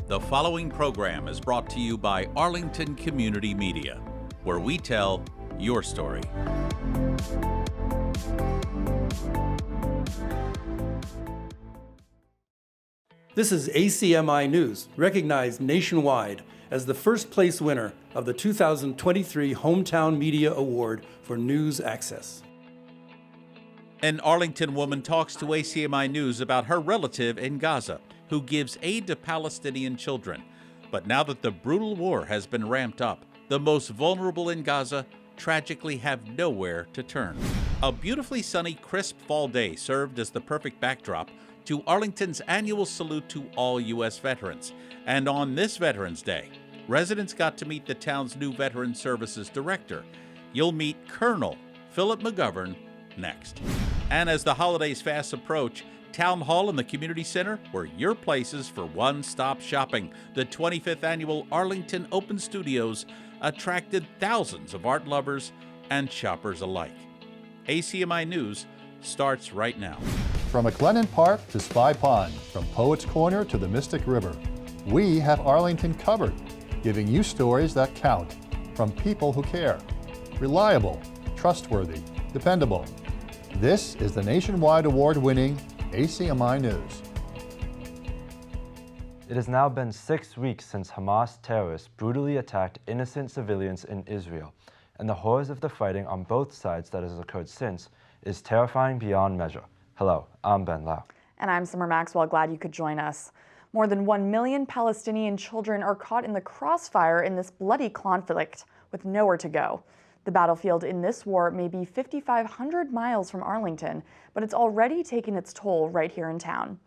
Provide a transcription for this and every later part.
The following program is brought to you by Arlington Community Media, where we tell your story. This is ACMi News, recognized nationwide as the first place winner of the 2023 Hometown Media Award for News Access. An Arlington woman talks to ACMi News about her relative in Gaza, who gives aid to Palestinian children. But now that the brutal war has been ramped up, the most vulnerable in Gaza tragically have nowhere to turn. A beautifully sunny, crisp fall day served as the perfect backdrop to Arlington's annual salute to all U.S. veterans. And on this Veterans Day, residents got to meet the town's new Veteran Services Director. You'll meet Colonel Philip McGovern next. And as the holidays fast approach, Town Hall and the Community Center were your places for one-stop shopping. The 25th annual Arlington Open Studios attracted thousands of art lovers and shoppers alike. ACMi News starts right now. From McLennan Park to Spy Pond, from Poets Corner to the Mystic River, we have Arlington covered, giving you stories that count from people who care. Reliable, trustworthy, dependable. This is the nationwide award-winning ACMi News. It has now been 6 weeks since Hamas terrorists brutally attacked innocent civilians in Israel, and the horrors of the fighting on both sides that has occurred since is terrifying beyond measure. Hello, I'm Ben Lau. And I'm Summer Maxwell, glad you could join us. More than 1 million Palestinian children are caught in the crossfire in this bloody conflict with nowhere to go. The battlefield in this war may be 5,500 miles from Arlington, but it's already taken its toll right here in town.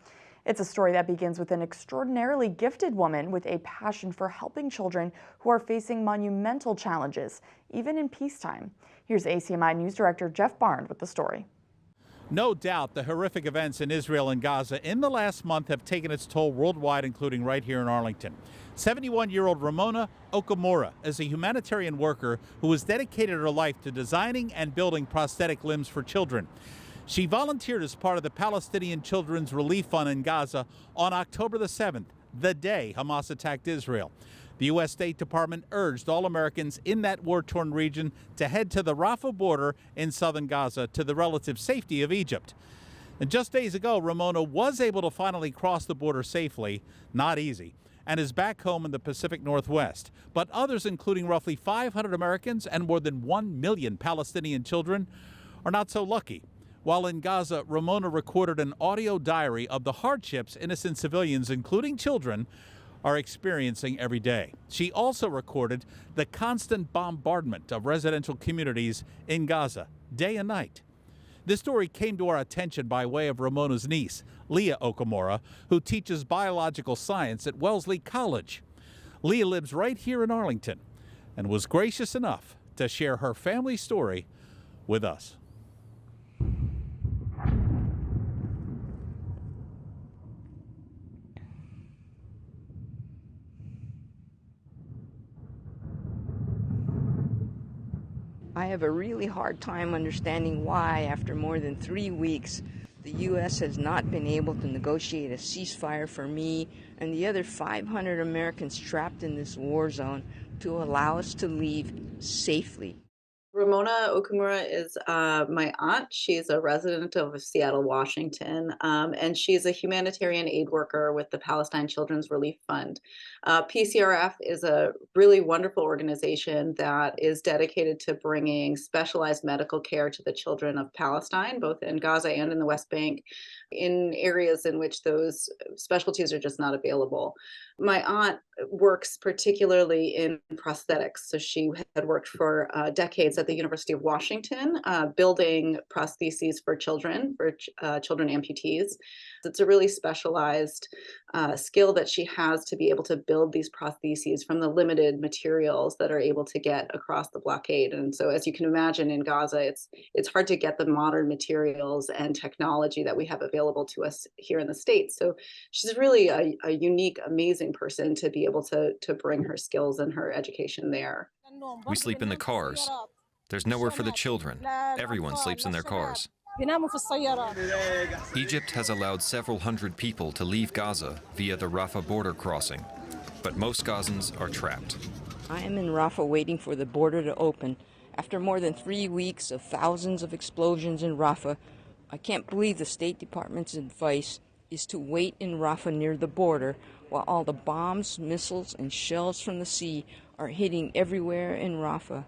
It's a story that begins with an extraordinarily gifted woman with a passion for helping children who are facing monumental challenges, even in peacetime. Here's ACMi News Director Jeff Barnes with the story. No doubt the horrific events in Israel and Gaza in the last month have taken its toll worldwide, including right here in Arlington. 71-year-old Ramona Okamura is a humanitarian worker who has dedicated her life to designing and building prosthetic limbs for children. She volunteered as part of the Palestinian Children's Relief Fund in Gaza on October the 7th, the day Hamas attacked Israel. The U.S. State Department urged all Americans in that war-torn region to head to the Rafah border in southern Gaza to the relative safety of Egypt. And just days ago, Ramona was able to finally cross the border safely, not easy, and is back home in the Pacific Northwest. But others, including roughly 500 Americans and more than 1 million Palestinian children, are not so lucky. While in Gaza, Ramona recorded an audio diary of the hardships innocent civilians, including children, are experiencing every day. She also recorded the constant bombardment of residential communities in Gaza, day and night. This story came to our attention by way of Ramona's niece, Leah Okamura, who teaches biological science at Wellesley College. Leah lives right here in Arlington and was gracious enough to share her family story with us. I have a really hard time understanding why, after more than 3 weeks, the U.S. has not been able to negotiate a ceasefire for me and the other 500 Americans trapped in this war zone to allow us to leave safely. Ramona Okamura is my aunt. She's a resident of Seattle, Washington, and she's a humanitarian aid worker with the Palestine Children's Relief Fund. PCRF is a really wonderful organization that is dedicated to bringing specialized medical care to the children of Palestine, both in Gaza and in the West Bank, in areas in which those specialties are just not available. My aunt works particularly in prosthetics. So she had worked for decades at the University of Washington, building prostheses for children amputees. It's a really specialized skill that she has to be able to build these prostheses from the limited materials that are able to get across the blockade. And so, as you can imagine, in Gaza, it's hard to get the modern materials and technology that we have available to us here in the States. So she's really a unique, amazing person to be able to bring her skills and her education there. We sleep in the cars. There's nowhere for the children. Everyone sleeps in their cars. Egypt has allowed several hundred people to leave Gaza via the Rafah border crossing. but most Gazans are trapped. I am in Rafah waiting for the border to open. After more than 3 weeks of thousands of explosions in Rafah, I can't believe the State Department's advice is to wait in Rafah near the border while all the bombs, missiles, and shells from the sea are hitting everywhere in Rafah.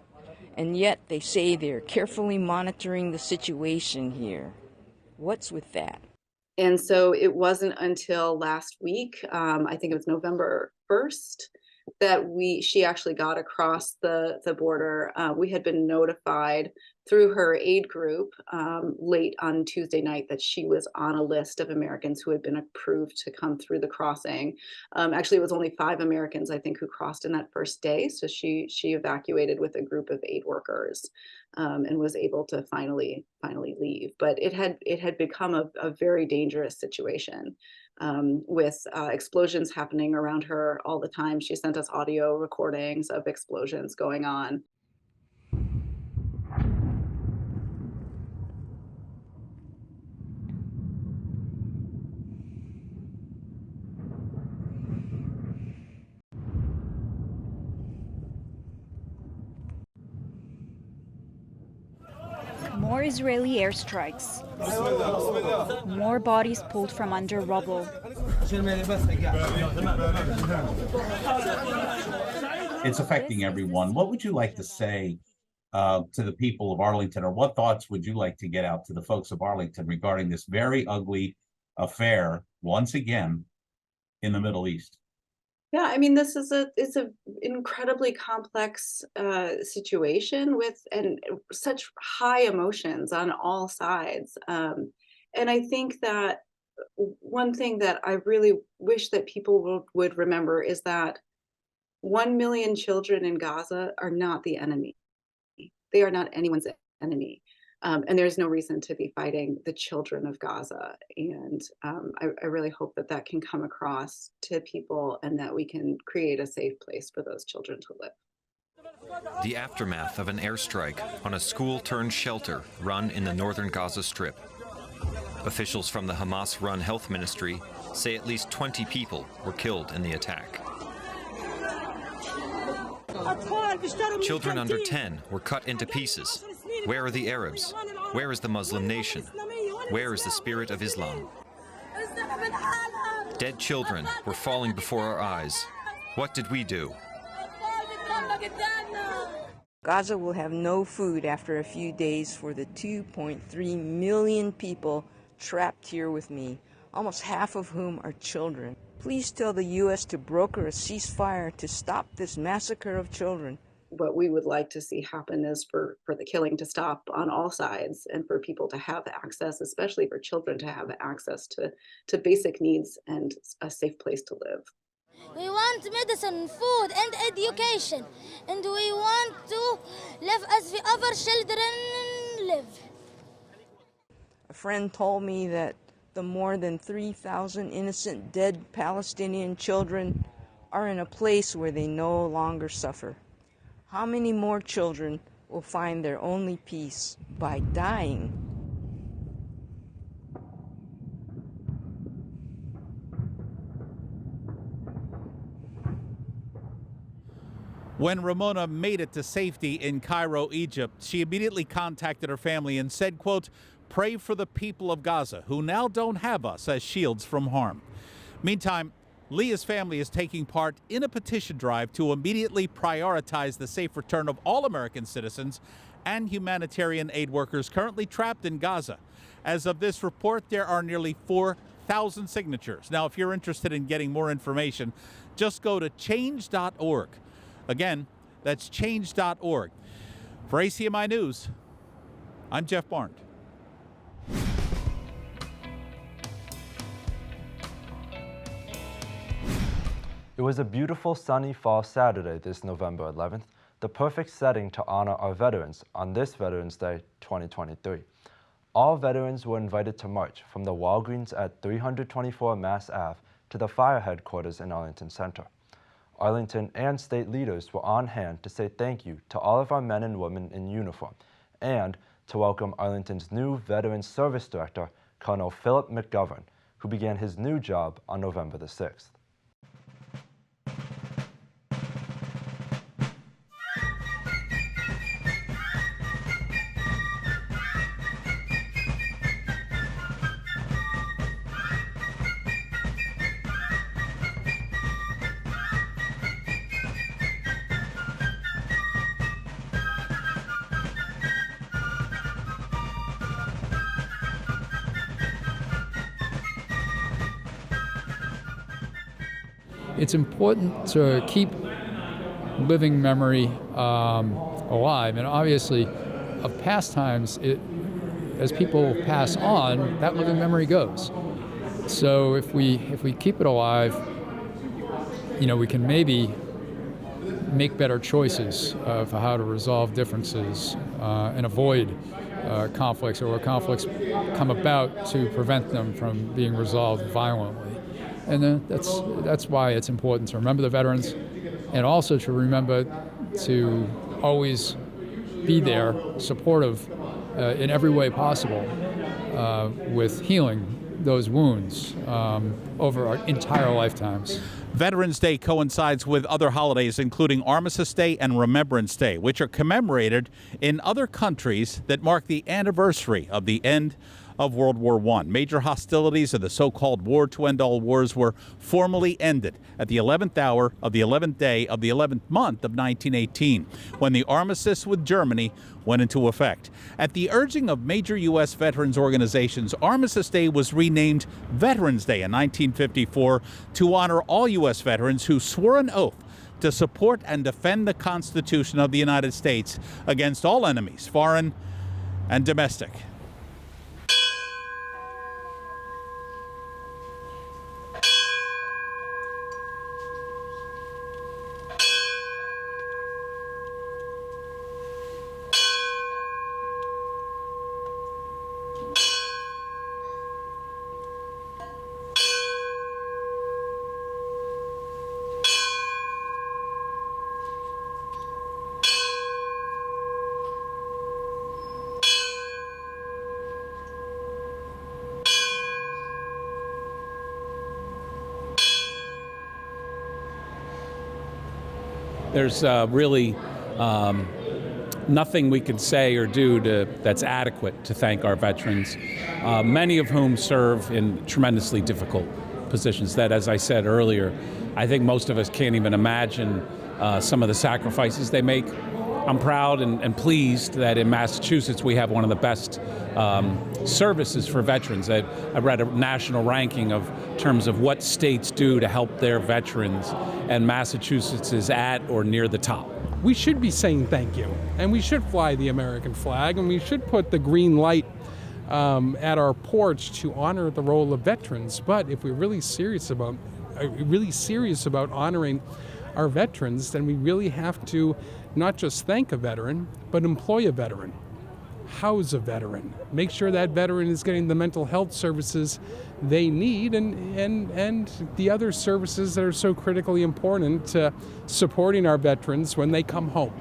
And yet they say they're carefully monitoring the situation here. What's with that? And so it wasn't until last week, I think it was November 1st, that she actually got across the border. We had been notified through her aid group late on Tuesday night that she was on a list of Americans who had been approved to come through the crossing. Actually, it was only 5 Americans, I think, who crossed in that first day. So she evacuated with a group of aid workers and was able to finally leave. But it had become a very dangerous situation. With explosions happening around her all the time. She sent us audio recordings of explosions going on. More Israeli airstrikes. More bodies pulled from under rubble. It's affecting everyone. What would you like to say to the people of Arlington, or what thoughts would you like to get out to the folks of Arlington regarding this very ugly affair, once again, in the Middle East? Yeah, I mean, it's an incredibly complex situation with such high emotions on all sides. And I think that one thing that I really wish that people would remember is that 1 million children in Gaza are not the enemy. They are not anyone's enemy. And there's no reason to be fighting the children of Gaza. And I really hope that can come across to people and that we can create a safe place for those children to live. The aftermath of an airstrike on a school-turned-shelter run in the northern Gaza Strip. Officials from the Hamas-run health ministry say at least 20 people were killed in the attack. Children under 10 were cut into pieces. Where are the Arabs? Where is the Muslim nation? Where is the spirit of Islam? Dead children were falling before our eyes. What did we do? Gaza will have no food after a few days for the 2.3 million people trapped here with me, almost half of whom are children. Please tell the U.S. to broker a ceasefire to stop this massacre of children. What we would like to see happen is for the killing to stop on all sides and for people to have access, especially for children to have access to basic needs and a safe place to live. We want medicine, food, and education, and we want to live as the other children live. A friend told me that the more than 3,000 innocent dead Palestinian children are in a place where they no longer suffer. How many more children will find their only peace by dying? When Ramona made it to safety in Cairo, Egypt, she immediately contacted her family and said, quote, "Pray for the people of Gaza who now don't have us as shields from harm." Meantime, Leah's family is taking part in a petition drive to immediately prioritize the safe return of all American citizens and humanitarian aid workers currently trapped in Gaza. As of this report, there are nearly 4,000 signatures. Now, if you're interested in getting more information, just go to change.org. Again, that's change.org. For ACMi News, I'm Jeff Barnes. It was a beautiful sunny fall Saturday this November 11th, the perfect setting to honor our veterans on this Veterans Day 2023. All veterans were invited to march from the Walgreens at 324 Mass Ave to the fire headquarters in Arlington Center. Arlington and state leaders were on hand to say thank you to all of our men and women in uniform and to welcome Arlington's new Veterans Service Director, Colonel Philip McGovern, who began his new job on November the 6th. it's important to keep living memory alive. And obviously, of past times, as people pass on, that living memory goes. So if we keep it alive, we can maybe make better choices for how to resolve differences and avoid conflicts, or where conflicts come about, to prevent them from being resolved violently. And then that's why it's important to remember the veterans, and also to remember to always be there, supportive in every way possible, with healing those wounds over our entire lifetimes. Veterans Day coincides with other holidays, including Armistice Day and Remembrance Day, which are commemorated in other countries that mark the anniversary of the end of World War I. Major hostilities of the so-called War to End All Wars were formally ended at the 11th hour of the 11th day of the 11th month of 1918, when the armistice with Germany went into effect. At the urging of major U.S. veterans organizations, Armistice Day was renamed Veterans Day in 1954 to honor all U.S. veterans who swore an oath to support and defend the Constitution of the United States against all enemies, foreign and domestic. There's really nothing we can say or do that's adequate to thank our veterans, many of whom serve in tremendously difficult positions that, as I said earlier, I think most of us can't even imagine some of the sacrifices they make. I'm proud and pleased that in Massachusetts we have one of the best services for veterans. I read a national ranking of terms of what states do to help their veterans, and Massachusetts is at or near the top. We should be saying thank you, and we should fly the American flag, and we should put the green light at our porch to honor the role of veterans. But if we're really serious about honoring our veterans, then we really have to not just thank a veteran, but employ a veteran, house a veteran, make sure that veteran is getting the mental health services they need, and the other services that are so critically important to supporting our veterans when they come home.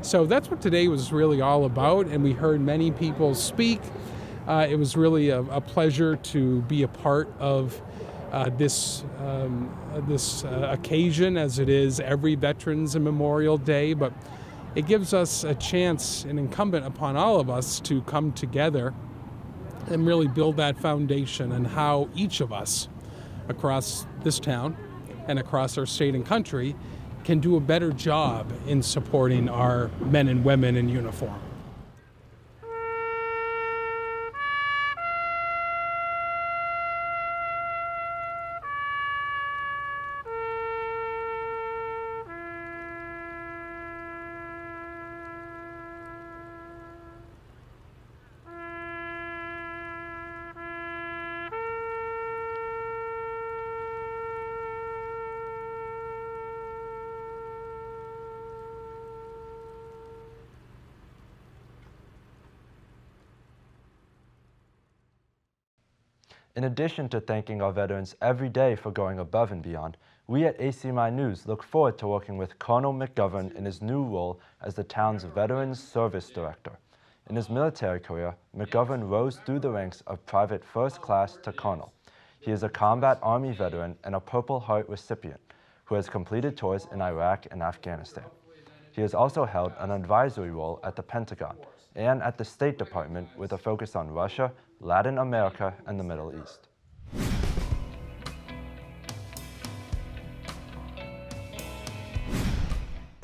So that's what today was really all about, and we heard many people speak. It was really a pleasure to be a part of this occasion, as it is every Veterans and Memorial Day, but it gives us a chance, and incumbent upon all of us, to come together and really build that foundation, and how each of us across this town and across our state and country can do a better job in supporting our men and women in uniform. In addition to thanking our veterans every day for going above and beyond, we at ACMi News look forward to working with Colonel McGovern in his new role as the town's Veterans Service Director. In his military career, McGovern rose through the ranks of Private First Class to Colonel. He is a combat Army veteran and a Purple Heart recipient who has completed tours in Iraq and Afghanistan. He has also held an advisory role at the Pentagon and at the State Department with a focus on Russia, Latin America, and the Middle East.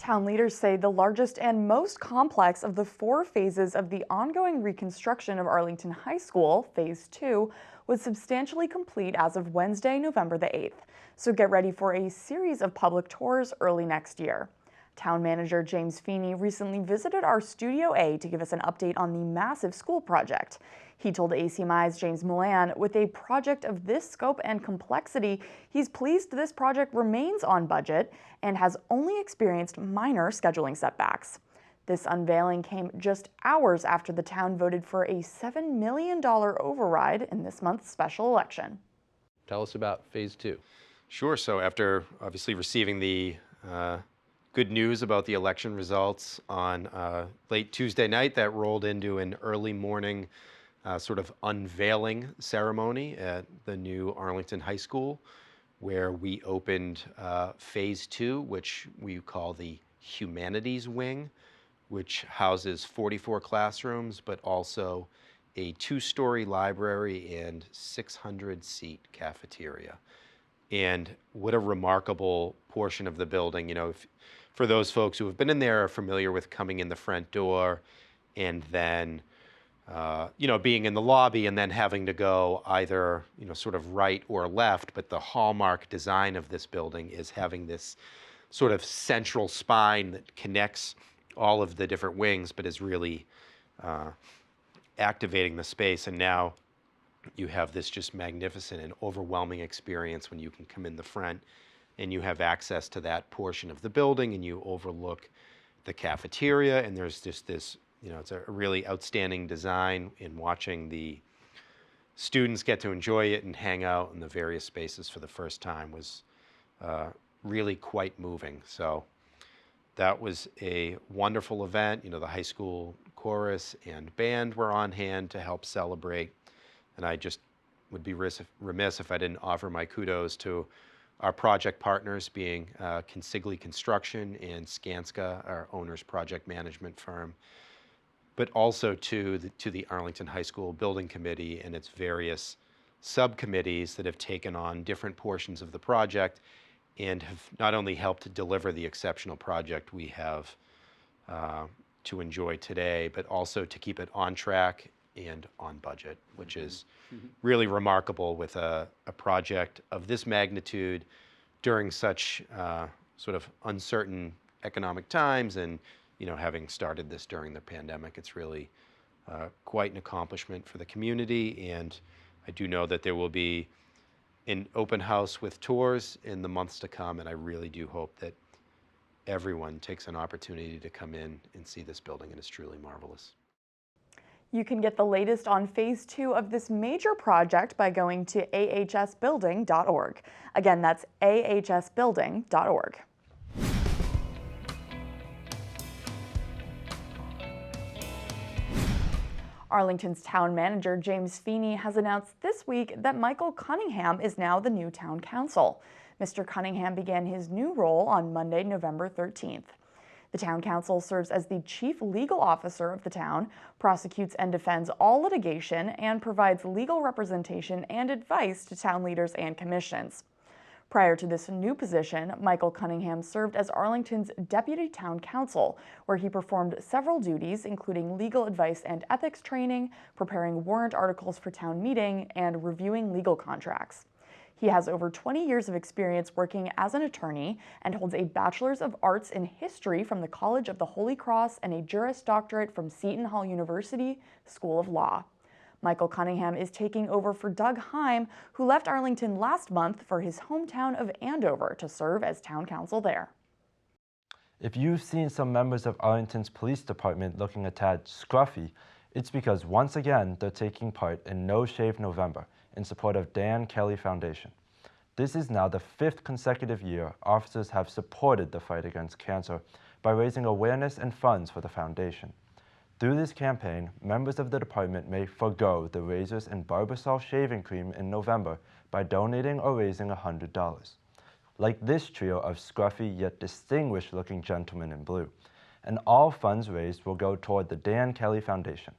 Town leaders say the largest and most complex of the 4 phases of the ongoing reconstruction of Arlington High School, Phase 2, was substantially complete as of Wednesday, November the 8th. So get ready for a series of public tours early next year. Town manager James Feeney recently visited our Studio A to give us an update on the massive school project. He told ACMi's James Milan, with a project of this scope and complexity, he's pleased this project remains on budget and has only experienced minor scheduling setbacks. This unveiling came just hours after the town voted for a $7 million override in this month's special election. Tell us about Phase 2. Sure. So after obviously receiving the good news about the election results on late Tuesday night, that rolled into an early morning sort of unveiling ceremony at the new Arlington High School, where we opened Phase 2, which we call the Humanities Wing, which houses 44 classrooms, but also a 2-story library and 600-seat cafeteria. And what a remarkable portion of the building. You know, for those folks who have been in there are familiar with coming in the front door and then being in the lobby and then having to go either, sort of right or left. But the hallmark design of this building is having this sort of central spine that connects all of the different wings, but is really activating the space. And now you have this just magnificent and overwhelming experience when you can come in the front and you have access to that portion of the building and you overlook the cafeteria, and there's just this, it's a really outstanding design. In watching the students get to enjoy it and hang out in the various spaces for the first time was really quite moving. So that was a wonderful event. The high school chorus and band were on hand to help celebrate. And I just would be remiss if I didn't offer my kudos to our project partners, being Consigli Construction and Skanska, our owner's project management firm, but also to the Arlington High School Building Committee and its various subcommittees that have taken on different portions of the project and have not only helped to deliver the exceptional project we have to enjoy today, but also to keep it on track and on budget, which is really remarkable with a project of this magnitude during such sort of uncertain economic times. And having started this during the pandemic, it's really quite an accomplishment for the community. And I do know that there will be an open house with tours in the months to come, and I really do hope that everyone takes an opportunity to come in and see this building, and it's truly marvelous. You can get the latest on Phase 2 of this major project by going to ahsbuilding.org. Again, that's ahsbuilding.org. Arlington's town manager, James Feeney, has announced this week that Michael Cunningham is now the new town council. Mr. Cunningham began his new role on Monday, November 13th. The town council serves as the chief legal officer of the town, prosecutes and defends all litigation, and provides legal representation and advice to town leaders and commissions. Prior to this new position, Michael Cunningham served as Arlington's deputy town council, where he performed several duties, including legal advice and ethics training, preparing warrant articles for town meeting, and reviewing legal contracts. He has over 20 years of experience working as an attorney and holds a Bachelor's of Arts in History from the College of the Holy Cross and a Juris Doctorate from Seton Hall University School of Law. Michael Cunningham is taking over for Doug Heim, who left Arlington last month for his hometown of Andover to serve as town council there. If you've seen some members of Arlington's police department looking a tad scruffy, it's because once again they're taking part in No Shave November in support of Dan Kelly Foundation. This is now the 5th consecutive year officers have supported the fight against cancer by raising awareness and funds for the foundation. Through this campaign, members of the department may forgo the razors and Barbasol shaving cream in November by donating or raising $100. Like this trio of scruffy yet distinguished-looking gentlemen in blue. And all funds raised will go toward the Dan Kelly Foundation.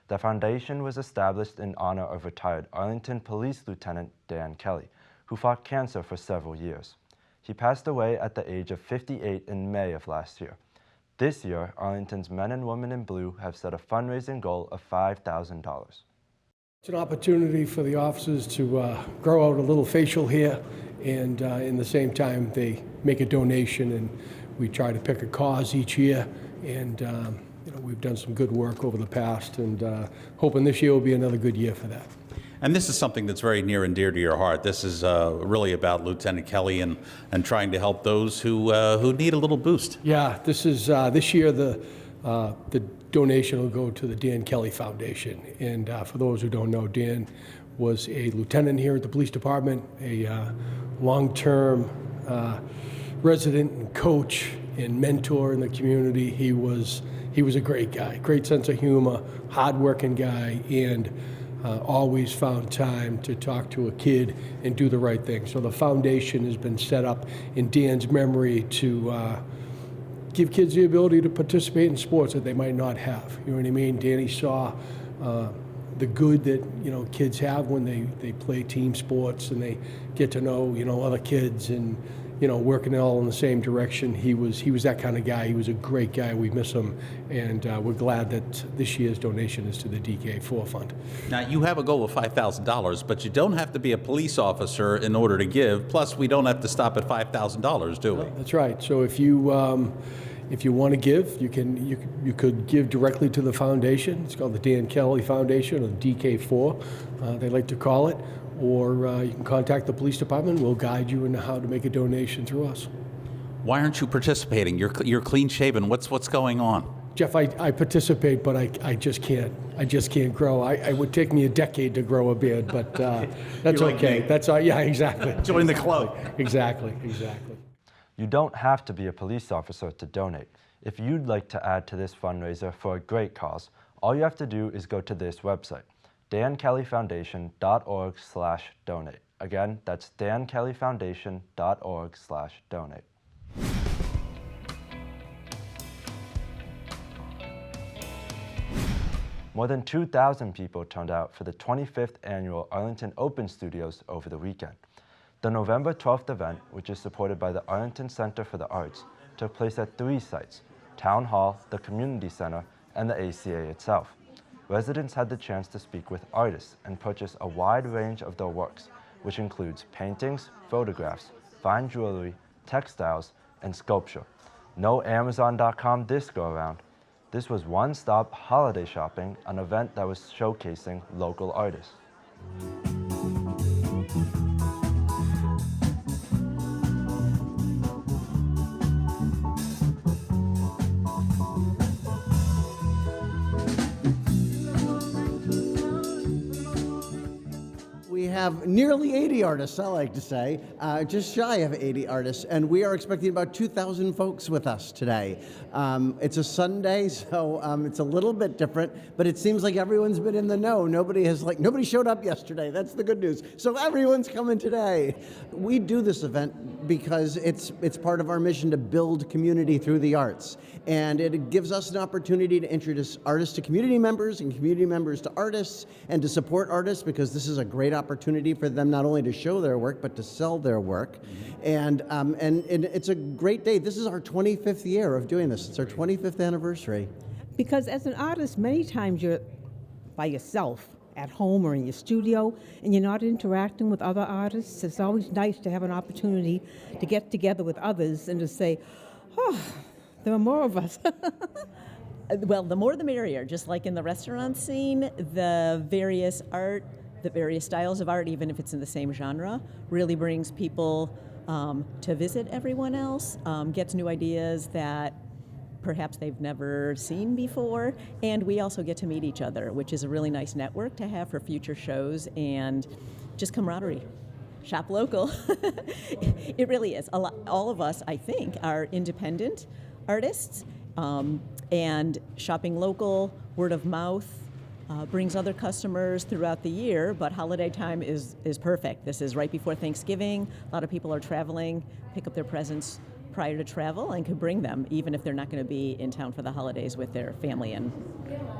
The foundation was established in honor of retired Arlington Police Lieutenant Dan Kelly, who fought cancer for several years. He passed away at the age of 58 in May of last year. This year, Arlington's Men and Women in Blue have set a fundraising goal of $5,000. It's an opportunity for the officers to grow out a little facial hair, and in the same time they make a donation, and we try to pick a cause each year, and we've done some good work over the past, and hoping this year will be another good year for that. And this is something that's very near and dear to your heart. This is really about Lieutenant Kelly and trying to help those who need a little boost. Yeah, this is this year the donation will go to the Dan Kelly Foundation. And for those who don't know, Dan was a lieutenant here at the police department, a long-term resident and coach and mentor in the community. He was a great guy, great sense of humor, hardworking guy, and always found time to talk to a kid and do the right thing. So the foundation has been set up in Dan's memory to give kids the ability to participate in sports that they might not have. You know what I mean? Danny saw the good that kids have when they play team sports and they get to know other kids and working all in the same direction. He was that kind of guy. He was a great guy. We miss him, and we're glad that this year's donation is to the DK4 Fund. Now, you have a goal of $5,000, but you don't have to be a police officer in order to give. Plus, we don't have to stop at $5,000, do we? That's right. So if you want to give, you could give directly to the foundation. It's called the Dan Kelly Foundation, or DK4, they like to call it. Or you can contact the police department. We'll guide you in how to make a donation through us. Why aren't you participating? You're clean shaven. What's going on? Jeff, I participate, but I just can't. I just can't grow. It would take me a decade to grow a beard, but that's okay. That's yeah, exactly. Join the club. Exactly. You don't have to be a police officer to donate. If you'd like to add to this fundraiser for a great cause, all you have to do is go to this website, dankellyfoundation.org/donate. Again, that's dankellyfoundation.org/donate. More than 2,000 people turned out for the 25th annual Arlington Open Studios over the weekend. The November 12th event, which is supported by the Arlington Center for the Arts, took place at 3 sites: Town Hall, the Community Center, and the ACA itself. Residents had the chance to speak with artists and purchase a wide range of their works, which includes paintings, photographs, fine jewelry, textiles, and sculpture. No Amazon.com this go-around. This was one-stop holiday shopping, an event that was showcasing local artists. We have nearly 80 artists, I like to say, just shy of 80 artists, and we are expecting about 2,000 folks with us today. It's a Sunday, so it's a little bit different, but it seems like everyone's been in the know. Nobody showed up yesterday. That's the good news. So everyone's coming today. We do this event because it's part of our mission to build community through the arts, and it gives us an opportunity to introduce artists to community members and community members to artists, and to support artists, because this is a great opportunity for them not only to show their work but to sell their work. And it's a great day. This is our 25th year of doing this. It's our 25th anniversary. Because as an artist, many times you're by yourself at home or in your studio, and you're not interacting with other artists. It's always nice to have an opportunity to get together with others and to say, oh, there are more of us. Well, the more the merrier. Just like in the restaurant scene, the various styles of art, even if it's in the same genre, really brings people to visit everyone else, gets new ideas that perhaps they've never seen before, and we also get to meet each other, which is a really nice network to have for future shows and just camaraderie. Shop local. It really is. All of us, I think, are independent artists, and shopping local, word of mouth, brings other customers throughout the year, but holiday time is perfect. This is right before Thanksgiving. A lot of people are traveling, pick up their presents prior to travel, and could bring them, even if they're not going to be in town for the holidays with their family and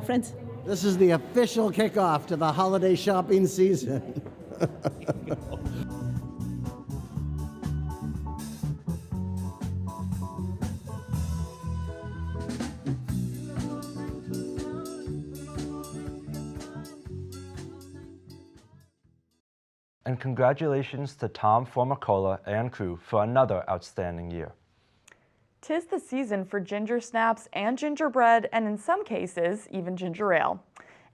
friends. This is the official kickoff to the holiday shopping season. And congratulations to Tom Formicola and crew for another outstanding year. 'Tis the season for ginger snaps and gingerbread, and in some cases, even ginger ale.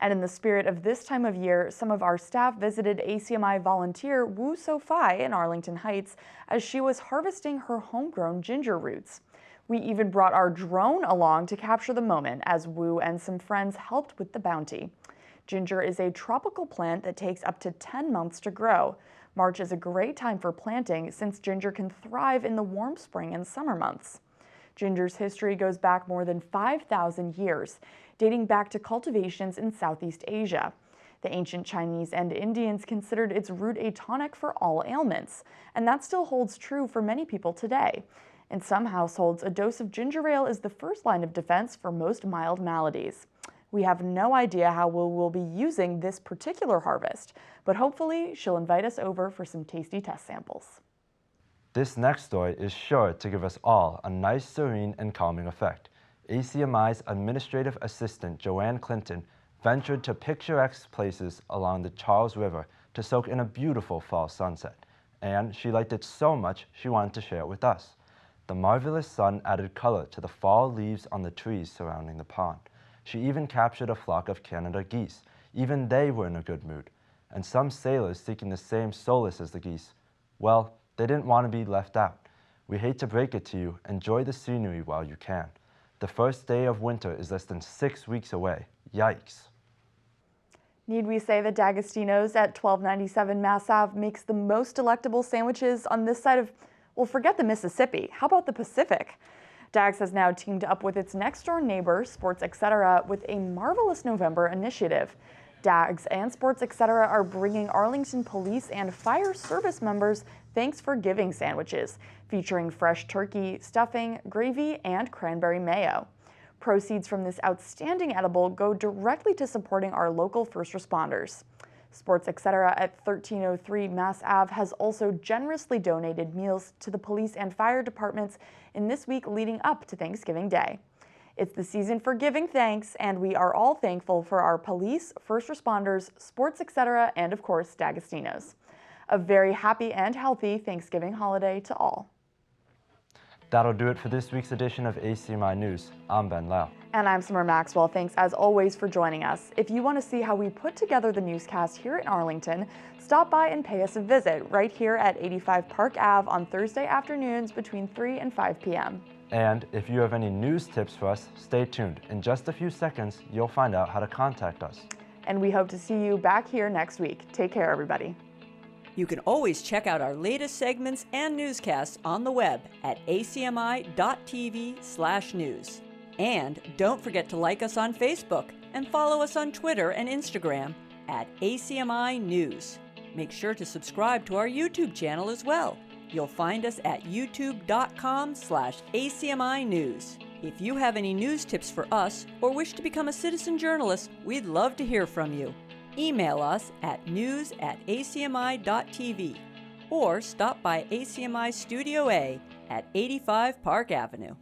And in the spirit of this time of year, some of our staff visited ACMi volunteer Wu So-Fi in Arlington Heights as she was harvesting her homegrown ginger roots. We even brought our drone along to capture the moment as Wu and some friends helped with the bounty. Ginger is a tropical plant that takes up to 10 months to grow. March is a great time for planting since ginger can thrive in the warm spring and summer months. Ginger's history goes back more than 5,000 years, dating back to cultivations in Southeast Asia. The ancient Chinese and Indians considered its root a tonic for all ailments, and that still holds true for many people today. In some households, a dose of ginger ale is the first line of defense for most mild maladies. We have no idea how we'll be using this particular harvest, but hopefully she'll invite us over for some tasty test samples. This next story is sure to give us all a nice, serene, and calming effect. ACMi's administrative assistant, Joanne Clinton, ventured to picturesque places along the Charles River to soak in a beautiful fall sunset. And she liked it so much, she wanted to share it with us. The marvelous sun added color to the fall leaves on the trees surrounding the pond. She even captured a flock of Canada geese. Even they were in a good mood. And some sailors seeking the same solace as the geese, well, they didn't want to be left out. We hate to break it to you, enjoy the scenery while you can. The first day of winter is less than 6 weeks away. Yikes. Need we say that D'Agostino's at 1297 Mass Ave makes the most delectable sandwiches on this side of, well, forget the Mississippi. How about the Pacific? Dags has now teamed up with its next-door neighbor, Sports Etc., with a marvelous November initiative. Dags and Sports Etc. are bringing Arlington Police and Fire Service members Thanks for Giving sandwiches, featuring fresh turkey, stuffing, gravy, and cranberry mayo. Proceeds from this outstanding edible go directly to supporting our local first responders. Sports Etc. at 1303 Mass Ave has also generously donated meals to the police and fire departments in this week leading up to Thanksgiving Day. It's the season for giving thanks, and we are all thankful for our police, first responders, Sports Etc., and of course, D'Agostino's. A very happy and healthy Thanksgiving holiday to all. That'll do it for this week's edition of ACMi News. I'm Ben Lau. And I'm Summer Maxwell. Thanks as always for joining us. If you want to see how we put together the newscast here in Arlington, stop by and pay us a visit right here at 85 Park Ave on Thursday afternoons between 3 and 5 p.m. And if you have any news tips for us, stay tuned. In just a few seconds, you'll find out how to contact us. And we hope to see you back here next week. Take care, everybody. You can always check out our latest segments and newscasts on the web at acmi.tv/news. And don't forget to like us on Facebook and follow us on Twitter and Instagram at ACMi News. Make sure to subscribe to our YouTube channel as well. You'll find us at youtube.com/ACMi News. If you have any news tips for us or wish to become a citizen journalist, we'd love to hear from you. Email us at news@acmi.tv or stop by ACMI Studio A at 85 Park Avenue.